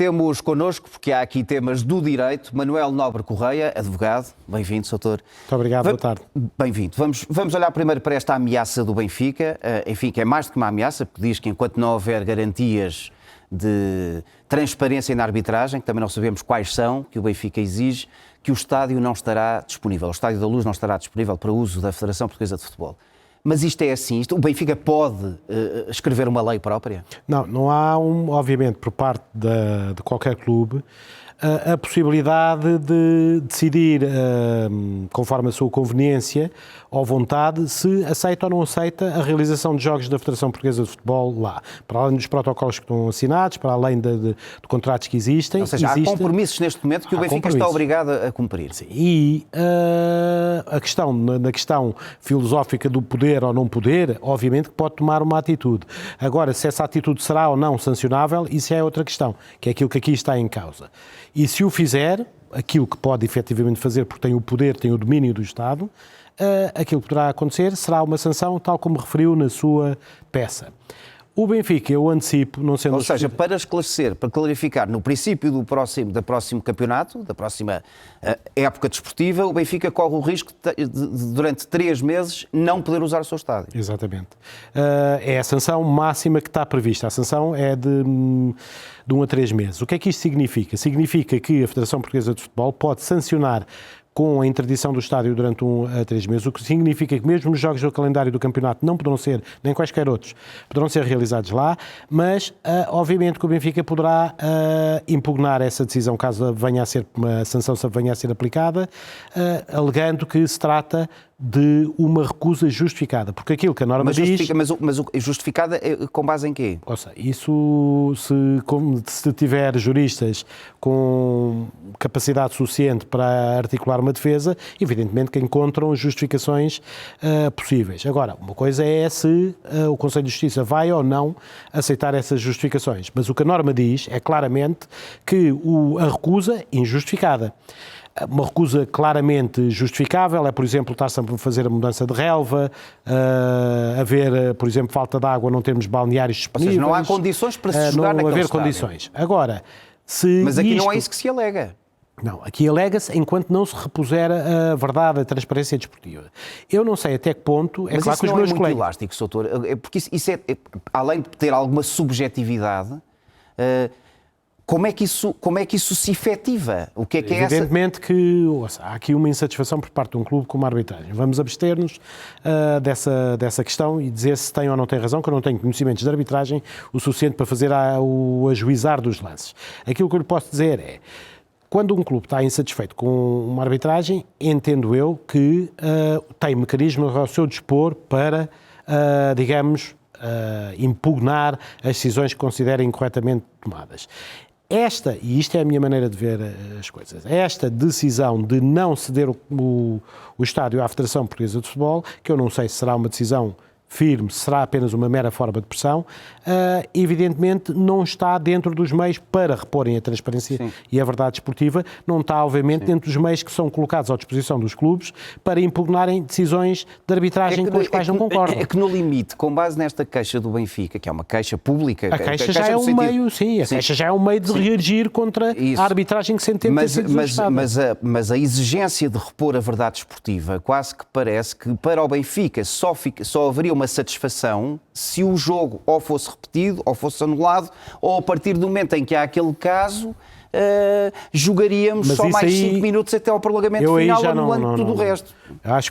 Temos connosco, porque há aqui temas do direito, Manuel Nobre Correia, advogado. Bem-vindo, doutor. Muito obrigado, boa tarde. Bem-vindo. Vamos olhar primeiro para esta ameaça do Benfica. Enfim, que é mais do que uma ameaça, porque diz que enquanto não houver garantias de transparência na arbitragem, que também não sabemos quais são, que o Benfica exige, que o estádio não estará disponível, o Estádio da Luz não estará disponível para uso da Federação Portuguesa de Futebol. Mas isto é assim? O Benfica pode escrever uma lei própria? Não há, obviamente, por parte de qualquer clube, a possibilidade de decidir, conforme a sua conveniência ou vontade, se aceita ou não aceita a realização de jogos da Federação Portuguesa de Futebol lá. Para além dos protocolos que estão assinados, para além de contratos que existem. Ou seja, há compromissos neste momento que o Benfica está obrigado a cumprir. Sim. E na questão filosófica do poder ou não poder, obviamente que pode tomar uma atitude. Agora, se essa atitude será ou não sancionável, isso é outra questão, que é aquilo que aqui está em causa. E se o fizer, aquilo que pode efetivamente fazer, porque tem o poder, tem o domínio do Estado, aquilo que poderá acontecer será uma sanção, tal como referiu na sua peça. O Benfica, eu antecipo, não sendo... Ou seja, para esclarecer, para clarificar, no princípio do próximo campeonato, da próxima época desportiva, o Benfica corre o risco de durante 3 meses, não poder usar o seu estádio. Exatamente. É a sanção máxima que está prevista. A sanção é de 1 a 3 meses. O que é que isto significa? Significa que a Federação Portuguesa de Futebol pode sancionar com a interdição do estádio durante 1 a 3 meses, o que significa que mesmo os jogos do calendário do campeonato não poderão ser, nem quaisquer outros, poderão ser realizados lá, mas obviamente que o Benfica poderá impugnar essa decisão caso venha a ser uma sanção venha a ser aplicada, alegando que se trata de uma recusa justificada, porque aquilo que a norma diz... Mas justificada com base em quê? Ou seja, isso se tiver juristas com capacidade suficiente para articular uma defesa, evidentemente que encontram justificações possíveis. Agora, uma coisa é se o Conselho de Justiça vai ou não aceitar essas justificações, mas o que a norma diz é claramente que a recusa injustificada. Uma recusa claramente justificável é, por exemplo, estar sempre a fazer a mudança de relva, haver, por exemplo, falta de água, não termos balneários disponíveis. Ou seja, não há condições para se jogar naquele haver estádio. Condições. Agora, mas aqui não é isso que se alega. Não, aqui alega-se enquanto não se repuser a verdade, a transparência desportiva. Eu não sei até que ponto... Mas claro isso que os não meus é muito colegas... elástico, doutor, porque isso é, além de ter alguma subjetividade... Como é que isso se efetiva? O que é essa? Evidentemente que há aqui uma insatisfação por parte de um clube com uma arbitragem. Vamos abster-nos dessa questão e dizer se tem ou não tem razão, que eu não tenho conhecimentos de arbitragem o suficiente para fazer o ajuizar dos lances. Aquilo que eu lhe posso dizer é, quando um clube está insatisfeito com uma arbitragem, entendo eu que tem mecanismos ao seu dispor para, impugnar as decisões que considerem incorretamente tomadas. E isto é a minha maneira de ver as coisas, esta decisão de não ceder o estádio à Federação Portuguesa de Futebol, que eu não sei se será uma decisão firme, será apenas uma mera forma de pressão, evidentemente não está dentro dos meios para reporem a transparência Sim. e a verdade desportiva, não está obviamente Sim. dentro dos meios que são colocados à disposição dos clubes para impugnarem decisões de arbitragem com as quais não concordam. É que no limite, com base nesta queixa do Benfica, que é uma queixa pública... A queixa já é um meio, sim, a queixa já é um meio de reagir contra a arbitragem que se entende ter sido desajustada. Mas a exigência de repor a verdade desportiva quase que parece que para o Benfica só haveria uma satisfação se o jogo ou fosse repetido, ou fosse anulado, ou a partir do momento em que há aquele caso, jogaríamos só mais 5 minutos até ao prolongamento final, anulando tudo o resto. Acho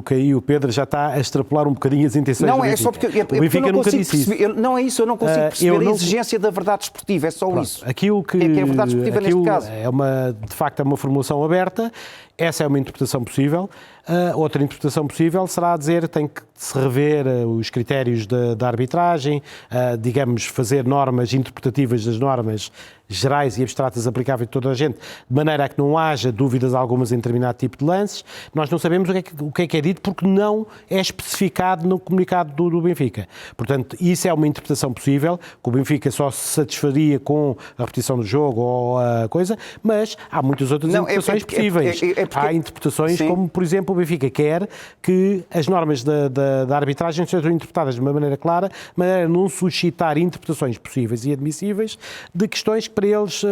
que aí o Pedro já está a extrapolar um bocadinho as intenções do Benfica. Não, é só porque eu não consigo perceber, não é isso, eu não consigo perceber a exigência da verdade desportiva, é só isso. Aquilo que é a verdade desportiva neste caso. De facto é uma formulação aberta, essa é uma interpretação possível. Outra interpretação possível será dizer que tem que se rever os critérios da arbitragem, digamos, fazer normas interpretativas das normas gerais e abstratas aplicáveis a toda a gente, de maneira a que não haja dúvidas algumas em determinado tipo de lances. Nós não sabemos o que é dito porque não é especificado no comunicado do Benfica. Portanto, isso é uma interpretação possível, que o Benfica só se satisfaria com a repetição do jogo ou a coisa, mas há muitas outras interpretações possíveis. Há interpretações Sim. como, por exemplo, o Benfica quer que as normas da da arbitragem sejam interpretadas de uma maneira clara, maneira a não suscitar interpretações possíveis e admissíveis de questões que para eles,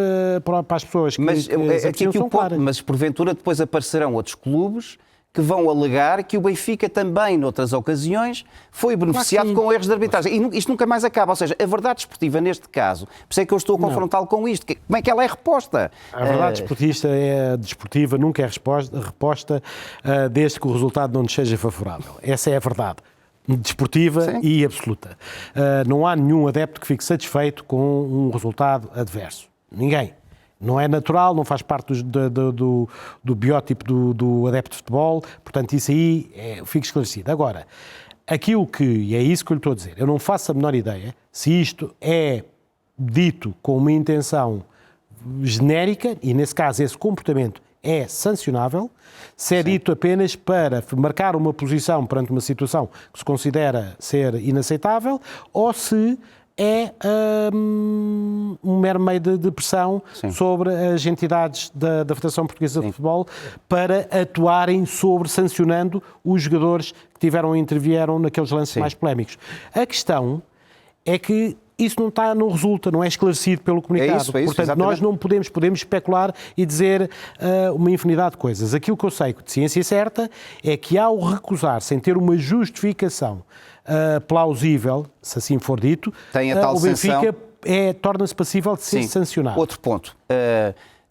para as pessoas que Mas apreciam, são claras. Mas porventura depois aparecerão outros clubes que vão alegar que o Benfica também, noutras ocasiões, foi beneficiado com erros de arbitragem. E isto nunca mais acaba. Ou seja, a verdade desportiva, neste caso, por isso é que eu estou a confrontá-lo com isto. Como é que ela é reposta? A verdade desportiva nunca é reposta desde que o resultado não nos seja favorável. Essa é a verdade. Desportiva Sim. E absoluta. Não há nenhum adepto que fique satisfeito com um resultado adverso. Ninguém. Não é natural, não faz parte do biótipo do adepto de futebol, portanto isso aí fica esclarecido. Agora, e é isso que eu lhe estou a dizer, eu não faço a menor ideia se isto é dito com uma intenção genérica, e nesse caso esse comportamento é sancionável, se é dito apenas para marcar uma posição perante uma situação que se considera ser inaceitável, ou se é um mero meio de pressão sobre as entidades da Federação Portuguesa de Futebol para atuarem sancionando os jogadores que intervieram naqueles lances mais polémicos. A questão é que isso não resulta, não é esclarecido pelo comunicado. É isso, portanto, exatamente. nós não podemos especular e dizer uma infinidade de coisas. Aquilo que eu sei de ciência certa é que ao recusar, sem ter uma justificação plausível, se assim for dito, tem a tal o Benfica sanção. Torna-se passível de ser sancionado. Outro ponto.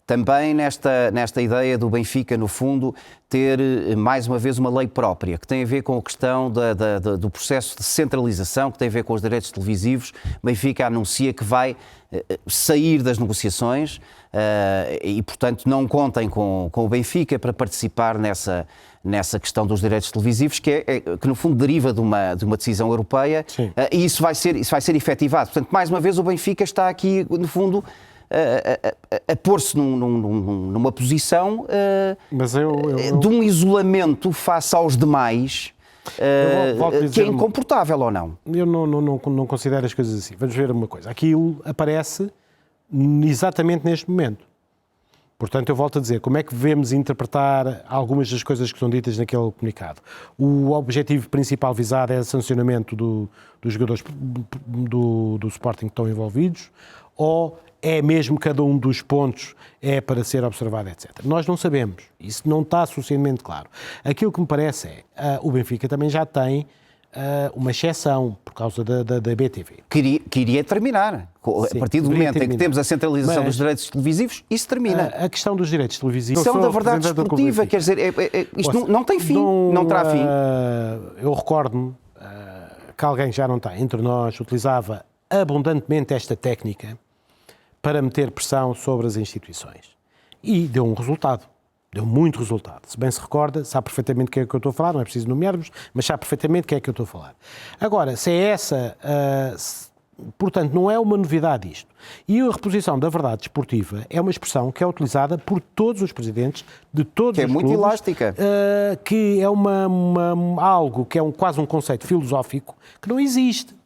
Também nesta ideia do Benfica, no fundo, ter mais uma vez uma lei própria, que tem a ver com a questão do processo de centralização, que tem a ver com os direitos televisivos. O Benfica anuncia que vai sair das negociações e, portanto, não contem com o Benfica para participar nessa questão dos direitos televisivos, que no fundo deriva de uma decisão europeia, e isso vai ser efetivado. Portanto, mais uma vez, o Benfica está aqui, no fundo, a pôr-se numa posição de um isolamento face aos demais, que é incomportável ou não? Eu não considero as coisas assim. Vamos ver uma coisa. Aquilo aparece exatamente neste momento. Portanto, eu volto a dizer, como é que devemos interpretar algumas das coisas que são ditas naquele comunicado? O objetivo principal visado é o sancionamento dos jogadores do Sporting que estão envolvidos, ou é mesmo cada um dos pontos é para ser observado, etc. Nós não sabemos. Isso não está suficientemente claro. Aquilo que me parece o Benfica também já tem uma exceção por causa da BTV. Que iria terminar. A partir do momento em que temos a centralização dos direitos televisivos, isso termina. A questão dos direitos televisivos... Questão da verdade desportiva, quer dizer, isto não tem fim, não terá fim. Eu recordo-me que alguém já não está entre nós, utilizava abundantemente esta técnica para meter pressão sobre as instituições. E deu um resultado. Deu muito resultado. Se bem se recorda, sabe perfeitamente o que é que eu estou a falar, não é preciso nomearmos, mas sabe perfeitamente o que é que eu estou a falar. Agora, se é essa... portanto, não é uma novidade isto. E a reposição da verdade desportiva é uma expressão que é utilizada por todos os presidentes de todos os clubes. Que é muito elástica. Que é algo que é quase um conceito filosófico que não existe.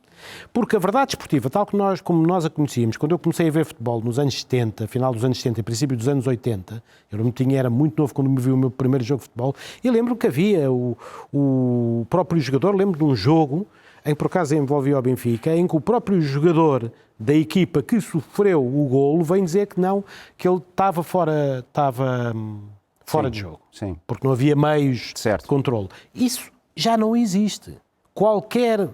Porque a verdade desportiva, tal como nós a conhecíamos, quando eu comecei a ver futebol nos anos 70, final dos anos 70 e princípio dos anos 80, era muito novo quando me vi o meu primeiro jogo de futebol, e lembro que havia o próprio jogador, lembro de um jogo em que por acaso envolvia o Benfica, em que o próprio jogador da equipa que sofreu o golo vem dizer que não, que ele estava fora de jogo, porque não havia meios de controle. Isso já não existe. Qualquer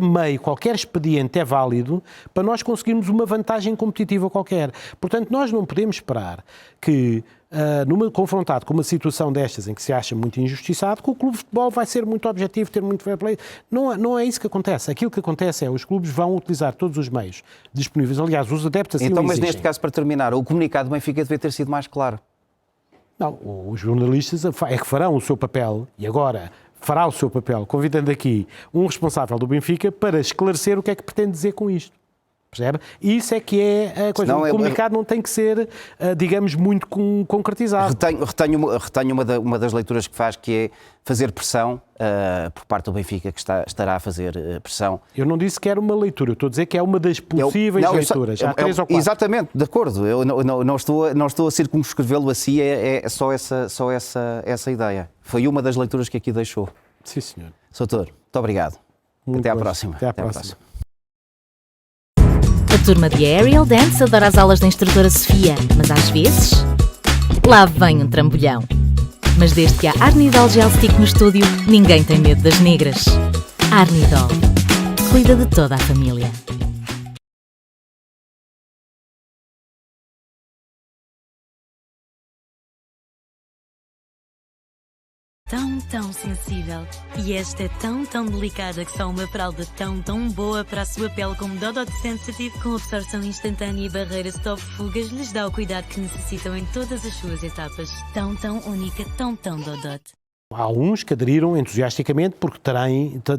meio, qualquer expediente é válido para nós conseguirmos uma vantagem competitiva qualquer. Portanto, nós não podemos esperar que, confrontado com uma situação destas em que se acha muito injustiçado, que o clube de futebol vai ser muito objetivo, ter muito fair play. Não é isso que acontece. Aquilo que acontece é que os clubes vão utilizar todos os meios disponíveis. Aliás, os adeptos assim Então, mas exigem. neste caso, para terminar, o comunicado do Benfica devia ter sido mais claro. Não, os jornalistas é que farão o seu papel, e agora fará o seu papel, convidando aqui um responsável do Benfica para esclarecer o que é que pretende dizer com isto. Percebe? Isso é que é a coisa. O comunicado não tem que ser, digamos, muito concretizado. Retenho uma das leituras que faz, que é fazer pressão por parte do Benfica, que estará a fazer pressão. Eu não disse que era uma leitura, eu estou a dizer que é uma das possíveis leituras. Há 3 ou 4. Exatamente, de acordo. Eu não estou a circunscrevê-lo assim, é só essa ideia. Foi uma das leituras que aqui deixou. Sim, senhor. Soutor, muito obrigado. Muito Até à gosto. próxima. Até à próxima. A turma de Aerial Dance adora as aulas da instrutora Sofia, mas às vezes, lá vem um trambolhão. Mas desde que há Arnidol Gel Stick no estúdio, ninguém tem medo das negras. Arnidol. Cuida de toda a família. Tão sensível. E esta é tão delicada que só uma fralda tão boa para a sua pele como Dodot Sensitive, com absorção instantânea e barreira stop fugas, lhes dá o cuidado que necessitam em todas as suas etapas. Tão única, tão Dodot. Há uns que aderiram entusiasticamente porque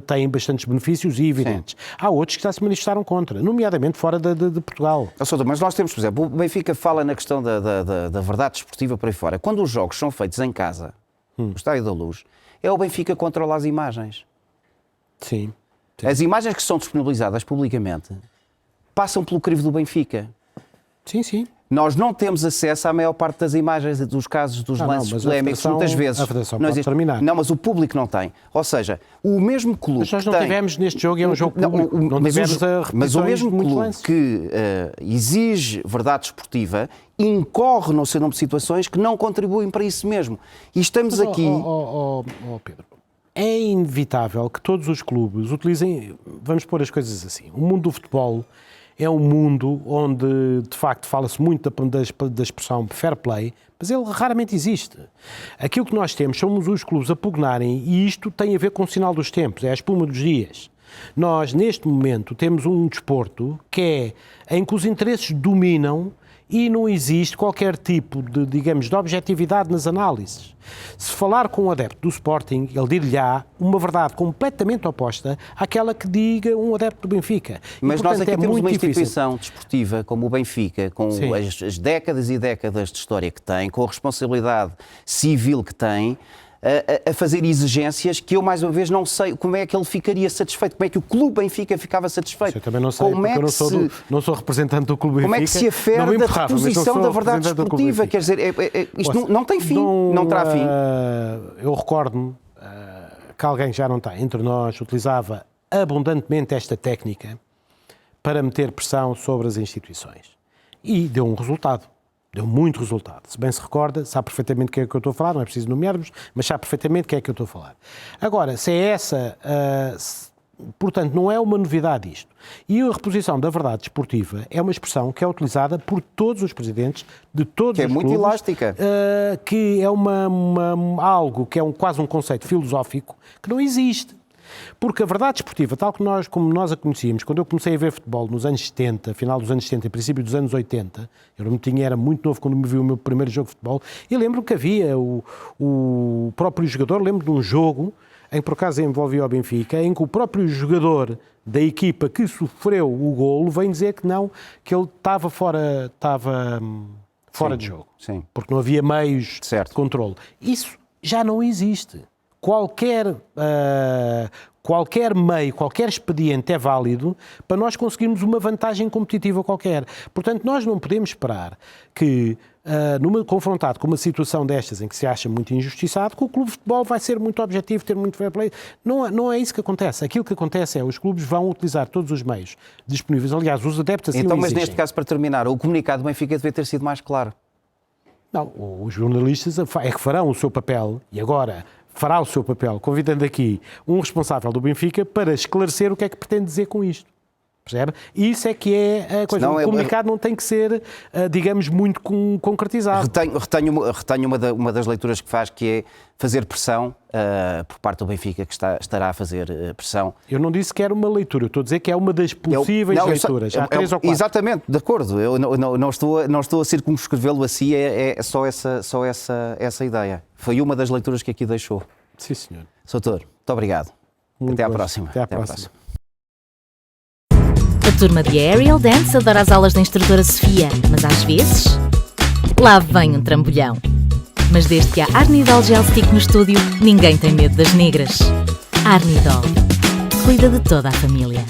têm bastantes benefícios e evidentes. Sim. Há outros que já se manifestaram contra, nomeadamente fora de Portugal. Mas nós temos, por exemplo, o Benfica fala na questão da verdade desportiva por aí fora. Quando os jogos são feitos em casa, no Estádio da Luz, é o Benfica que controla as imagens. Sim. As imagens que são disponibilizadas publicamente passam pelo crivo do Benfica. Sim. Nós não temos acesso à maior parte das imagens dos casos dos lances polémicos, muitas vezes. A Federação pode terminar. Não, mas o público não tem. Ou seja, o mesmo clube. Mas nós não tivemos neste jogo, é um jogo público. Não tivemos a repetições. Mas o mesmo clube lances. que exige verdade esportiva incorre no seu nome de situações que não contribuem para isso mesmo. E estamos aqui. Pedro, é inevitável que todos os clubes utilizem. Vamos pôr as coisas assim. O mundo do futebol é um mundo onde, de facto, fala-se muito da expressão fair play, mas ele raramente existe. Aquilo que nós temos somos os clubes a pugnarem, e isto tem a ver com o sinal dos tempos, é a espuma dos dias. Nós, neste momento, temos um desporto que é em que os interesses dominam e não existe qualquer tipo de objetividade nas análises. Se falar com um adepto do Sporting, ele dir-lhe-á uma verdade completamente oposta àquela que diga um adepto do Benfica. Mas portanto, nós aqui temos uma difícil. instituição desportiva como o Benfica, com as décadas e décadas de história que tem, com a responsabilidade civil que tem, a fazer exigências que eu, mais uma vez, não sei como é que ele ficaria satisfeito, como é que o Clube Benfica ficava satisfeito. Eu também não sei, porque eu não sou representante do Clube Benfica. Como é que se afere da reposição da verdade desportiva? Quer dizer, isto não tem fim, não terá fim. Eu recordo-me que alguém já não está entre nós, utilizava abundantemente esta técnica para meter pressão sobre as instituições. E deu um resultado. Deu muito resultado. Se bem se recorda, sabe perfeitamente o que é que eu estou a falar, não é preciso nomearmos, mas sabe perfeitamente o que é que eu estou a falar. Agora, se é essa... portanto, não é uma novidade isto. E a reposição da verdade desportiva é uma expressão que é utilizada por todos os presidentes de todos os clubes. Que é muito elástica. Que é algo que é quase um conceito filosófico que não existe. Porque a verdade desportiva, tal como nós a conhecíamos, quando eu comecei a ver futebol nos anos 70, final dos anos 70 e princípio dos anos 80, era muito novo quando me vi o meu primeiro jogo de futebol, e lembro que havia o próprio jogador, lembro de um jogo, em que por acaso envolvia o Benfica, em que o próprio jogador da equipa que sofreu o golo vem dizer que não, que ele estava fora de jogo. Sim. Porque não havia meios de controle. Isso já não existe. Qualquer meio, qualquer expediente é válido para nós conseguirmos uma vantagem competitiva qualquer. Portanto, nós não podemos esperar que, confrontado com uma situação destas em que se acha muito injustiçado, que o clube de futebol vai ser muito objetivo, ter muito fair play. Não é isso que acontece. Aquilo que acontece é que os clubes vão utilizar todos os meios disponíveis. Aliás, os adeptos assim então, o mas exigem. neste caso, para terminar, o comunicado do Benfica devia ter sido mais claro. Não, os jornalistas é que farão o seu papel, e agora fará o seu papel, convidando aqui um responsável do Benfica para esclarecer o que é que pretende dizer com isto. Percebe? Isso é que é a coisa. O comunicado não tem que ser, digamos, muito concretizado. Retenho uma das leituras que faz, que é fazer pressão por parte do Benfica, que estará a fazer pressão. Eu não disse que era uma leitura, eu estou a dizer que é uma das possíveis leituras. Há 3 ou 4. Exatamente, de acordo. Eu não estou a circunscrevê-lo assim, é só essa ideia. Foi uma das leituras que aqui deixou. Sim, senhor. Soutor, muito obrigado. Até à próxima. Até à próxima. A turma de Aerial Dance adora as aulas da instrutora Sofia, mas às vezes, lá vem um trambolhão. Mas desde que há Arnidol Gel Stick no estúdio, ninguém tem medo das negras. Arnidol. Cuida de toda a família.